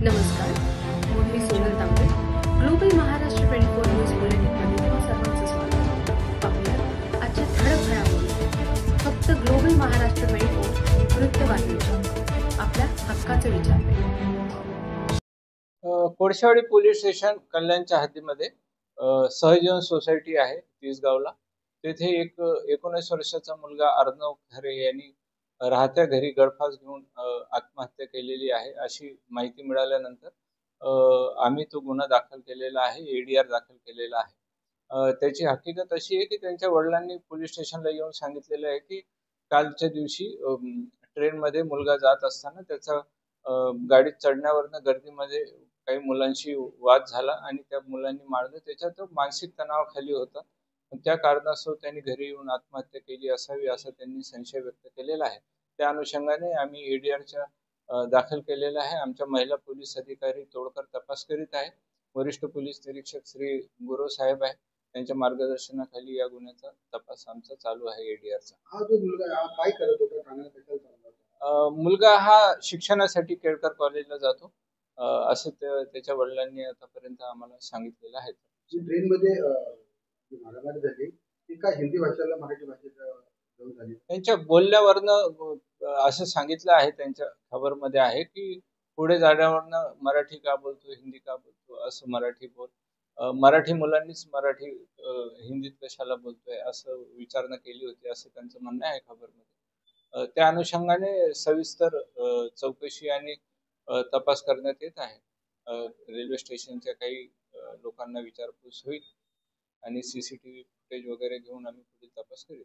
नमस्कार, मी सोनल तांबे. Global Maharashtra 24 news बुलेटिनमध्ये तुम्हा सर्वांचं स्वागत. पाहूया आजच्या ठळक घडामोडी. फक्त ग्लोबल महाराष्ट्र 24 वृत्तवाहिनीच्या आपल्या हक्काचा विचार. कोळशावाडी पोलीस स्टेशन कल्याणच्या हद्दीमध्ये सहजीवन सोसायटी आहे तिसगावला. तेथे एक 19 वर्षाचा मुलगा अर्णव खरे यांनी राहत्या घरी गळफास घेऊन आत्महत्या केलेली आहे अशी माहिती मिळाल्यानंतर आम्ही तो गुन्हा दाखल केलेला आहे, एडीआर दाखल केलेला आहे. त्याची हकीकत अशी आहे की त्यांच्या वडिलांनी पोलीस स्टेशनला येऊन सांगितलेलं आहे की कालच्या दिवशी ट्रेनमध्ये मुलगा जात असताना त्याचा गाडीत चढण्यावरनं गर्दीमध्ये काही मुलांशी वाद झाला आणि त्या मुलांनी मारलं. त्याच्यात मानसिक तणावाखाली होता. त्या कारणास्तव त्यांनी घरी येऊन आत्महत्या केली असावी असा त्यांनी संशय व्यक्त केलेला आहे. त्या अनुषंगाने आम्ही एडीआर दाखल केलेला आहे. आमच्या महिला पोलीस अधिकारी तोडकर तपास करीत आहे. वरिष्ठ पोलीस निरीक्षक श्री गुरव साहेब आहे, त्यांच्या मार्गदर्शनाखाली या गुन्ह्याचा तपास आमचा चालू आहे एडीआरचा. हा जो मुलगा काय करत होता, ठाण्यात कशाला चालला होता? मुलगा हा शिक्षणासाठी केळकर कॉलेजला जातो असं त्याच्या वडिलांनी आतापर्यंत आम्हाला सांगितलेलं आहे. जी ट्रेनमध्ये मारामारी झाली ती काय हिंदी भाषेला मराठी भाषेत झाली? त्यांच्या बोलण्यावरनं असं सांगितलं आहे, त्यांच्या खबरमध्ये आहे की पुढे जाण्यावरनं मराठी का बोलतो, हिंदी का बोलतो, असं मराठी बोल, मराठी मुलांनीच मराठी हिंदीत कशाला बोलतोय असं विचारणा केली होती असं त्यांचं म्हणणं आहे खबरमध्ये. त्या अनुषंगाने सविस्तर चौकशी आणि तपास करण्यात येत आहे. रेल्वे स्टेशनच्या काही लोकांना विचारपूस होईल आणि सीसीटीव्ही फुटेज वगैरे घेऊन आम्ही पुढील तपास करू.